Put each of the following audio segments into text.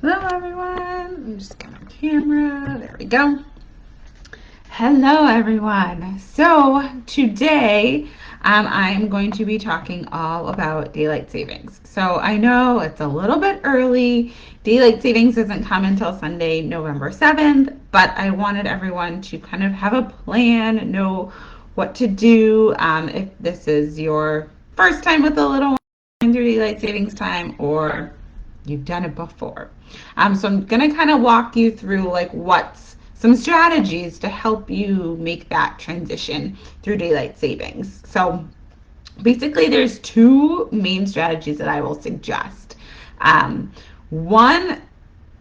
Hello everyone, I'm just get my camera, there we go. Hello everyone. So today I'm going to be talking all about daylight savings. So I know it's a little bit early. Daylight savings doesn't come until Sunday, November 7th, but I wanted everyone to kind of have a plan, know what to do if this is your first time with a little one through daylight savings time or you've done it before. So I'm going to kind of walk you through like what's some strategies to help you make that transition through daylight savings. So basically there's two main strategies that I will suggest. One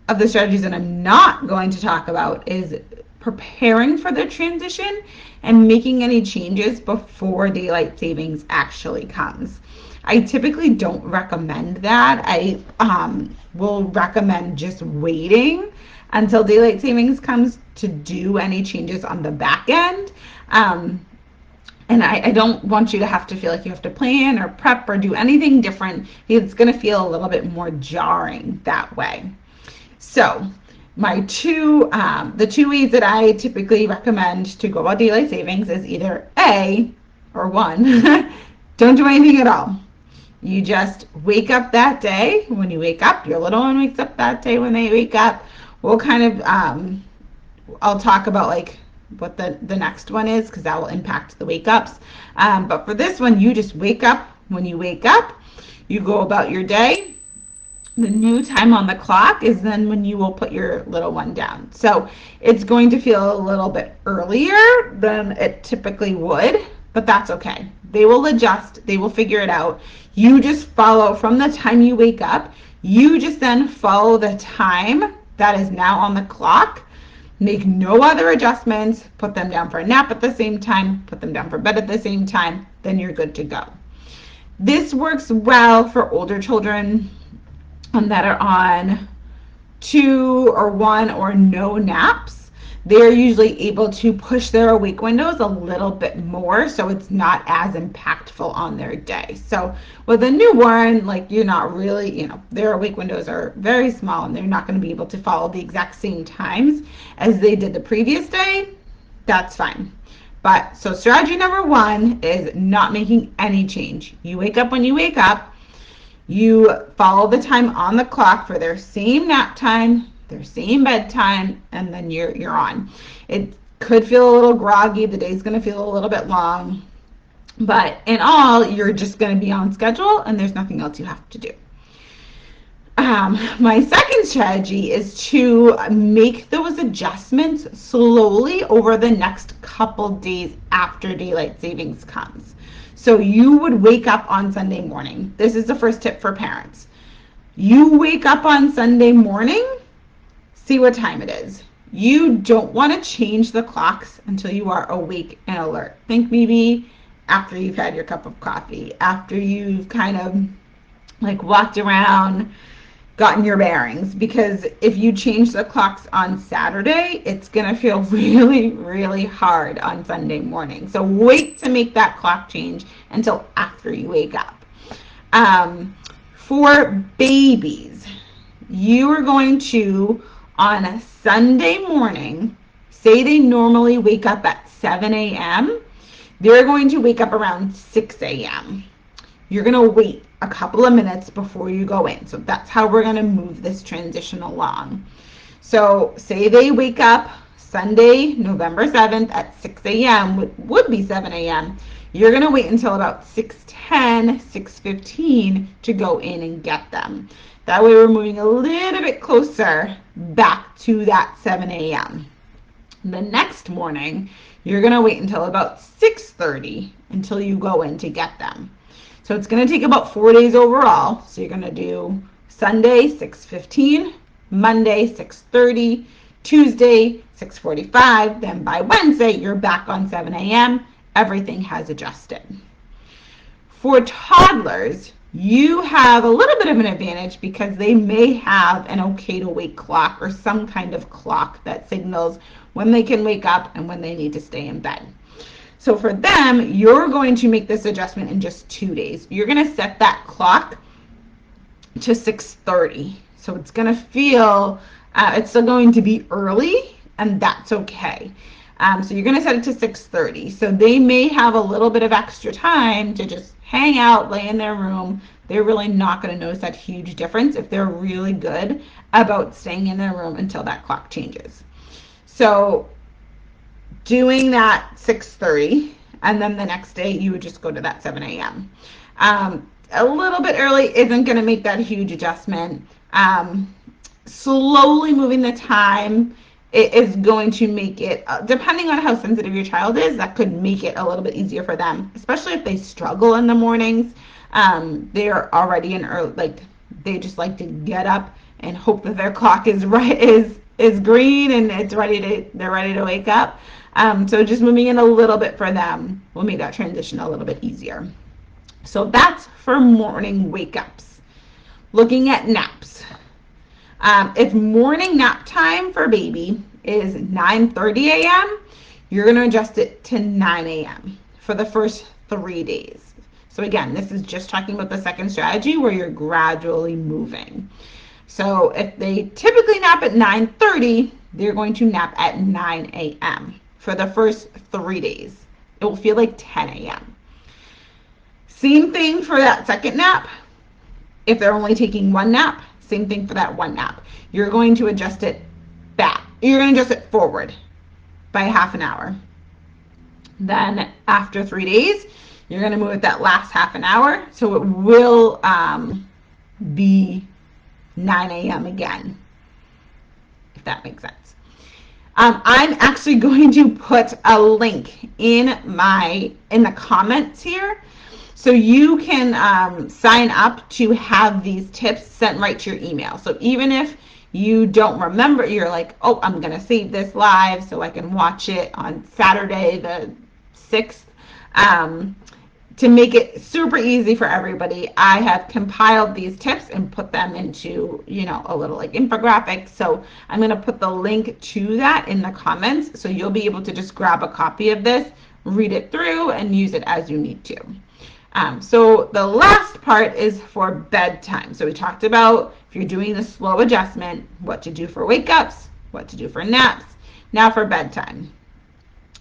of the strategies that I'm not going to talk about is preparing for the transition and making any changes before daylight savings actually comes. I typically don't recommend that. I will recommend just waiting until daylight savings comes to do any changes on the back end. And I don't want you to have to feel like you have to plan or prep or do anything different. It's going to feel a little bit more jarring that way. So the two ways that I typically recommend to go about daylight savings is either A, or one, don't do anything at all. You just wake up that day. When you wake up, your little one wakes up that day when they wake up. We'll kind of, I'll talk about like what the next one is because that will impact the wake ups. But for this one, you just wake up. When you wake up, you go about your day. The new time on the clock is then when you will put your little one down. So it's going to feel a little bit earlier than it typically would, but that's okay. They will adjust. They will figure it out. You just follow from the time you wake up. You just then follow the time that is now on the clock. Make no other adjustments. Put them down for a nap at the same time. Put them down for bed at the same time. Then you're good to go. This works well for older children that are on 2 or 1 or no naps. They're usually able to push their awake windows a little bit more, so it's not as impactful on their day. So with a newborn, like you're not really, their awake windows are very small and they're not going to be able to follow the exact same times as they did the previous day. That's fine. But so strategy number 1 is not making any change. You wake up when you wake up. You follow the time on the clock for their same nap time, their same bedtime, and then you're on. It could feel a little groggy. The day's going to feel a little bit long. But in all, you're just going to be on schedule, and there's nothing else you have to do. My second strategy is to make those adjustments slowly over the next couple days after daylight savings comes. So you would wake up on Sunday morning. This is the first tip for parents. You wake up on Sunday morning, see what time it is. You don't want to change the clocks until you are awake and alert. Think maybe after you've had your cup of coffee, after you've kind of like walked around, gotten your bearings, because if you change the clocks on Saturday, it's going to feel really, really hard on Sunday morning. So wait to make that clock change until after you wake up. For babies, you are going to, on a Sunday morning, say they normally wake up at 7 a.m., they're going to wake up around 6 a.m. You're going to wait a couple of minutes before you go in. So that's how we're going to move this transition along. So say they wake up Sunday, November 7th at 6 a.m., would be 7 a.m. You're going to wait until about 6:10, 6:15 to go in and get them. That way we're moving a little bit closer back to that 7 a.m. The next morning, you're going to wait until about 6:30 until you go in to get them. So it's going to take about 4 days overall. So you're going to do Sunday, 6:15, Monday, 6:30, Tuesday, 6:45. Then by Wednesday, you're back on 7 a.m. Everything has adjusted. For toddlers, you have a little bit of an advantage because they may have an okay to wake clock or some kind of clock that signals when they can wake up and when they need to stay in bed. So for them, you're going to make this adjustment in just 2 days. You're going to set that clock to 6:30. So it's going to feel, it's still going to be early, and that's okay. So you're going to set it to 6:30. So they may have a little bit of extra time to just hang out, lay in their room. They're really not going to notice that huge difference if they're really good about staying in their room until that clock changes. So doing that 6:30, and then the next day you would just go to that 7 a.m. A little bit early isn't going to make that huge adjustment. Slowly moving the time, it is going to make it, depending on how sensitive your child is, that could make it a little bit easier for them, especially if they struggle in the mornings. They're already in early, like they just like to get up and hope that their clock is right, is green and they're ready to wake up. So just moving in a little bit for them will make that transition a little bit easier. So that's for morning wake-ups. Looking at naps. If morning nap time for baby is 9:30 a.m., you're going to adjust it to 9 a.m. for the first 3 days. So again, this is just talking about the second strategy where you're gradually moving. So if they typically nap at 9:30, they're going to nap at 9 a.m. for the first 3 days. It will feel like 10 a.m. Same thing for that second nap. If they're only taking one nap, same thing for that one nap. You're going to adjust it back. You're going to adjust it forward by half an hour. Then after 3 days, you're going to move it that last half an hour. So it will be 9 a.m. again, if that makes sense. I'm actually going to put a link in the comments here, so you can sign up to have these tips sent right to your email. So even if you don't remember, you're like, oh, I'm going to save this live so I can watch it on Saturday the 6th. To make it super easy for everybody, I have compiled these tips and put them into, a little like infographic. So I'm going to put the link to that in the comments. So you'll be able to just grab a copy of this, read it through, and use it as you need to. So the last part is for bedtime. So we talked about if you're doing the slow adjustment, what to do for wake-ups, what to do for naps. Now for bedtime.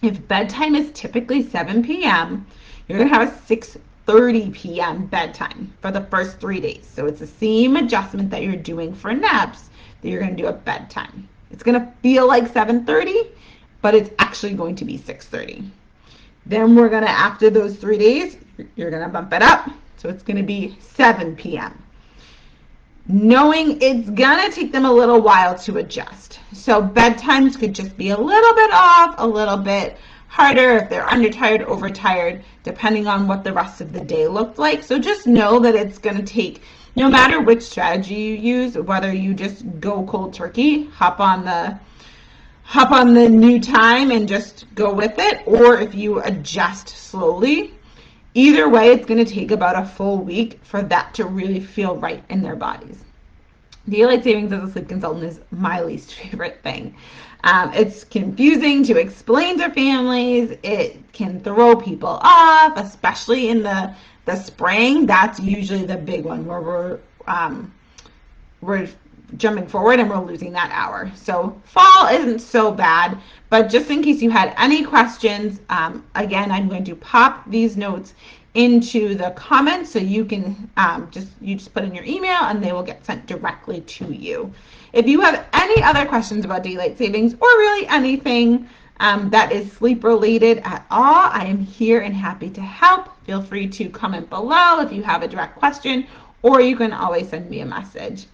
If bedtime is typically 7 p.m., you're going to have a 6:30 p.m. bedtime for the first 3 days. So it's the same adjustment that you're doing for naps that you're going to do at bedtime. It's going to feel like 7:30, but it's actually going to be 6:30. Then we're going to, after those 3 days, you're going to bump it up. So it's going to be 7 p.m. Knowing it's going to take them a little while to adjust. So bedtimes could just be a little bit off, a little bit harder if they're undertired, overtired, depending on what the rest of the day looked like. So just know that it's going to take, no matter which strategy you use, whether you just go cold turkey, hop on the new time and just go with it, or if you adjust slowly, either way, it's going to take about a full week for that to really feel right in their bodies. Daylight savings as a sleep consultant is my least favorite thing. It's confusing to explain to families. It can throw people off, especially in the spring. That's usually the big one where we're jumping forward and we're losing that hour. So fall isn't so bad, but just in case you had any questions, again, I'm going to pop these notes into the comments so you can just put in your email and they will get sent directly to you. If you have any other questions about daylight savings or really anything that is sleep related at all, I am here and happy to help. Feel free to comment below if you have a direct question, or you can always send me a message.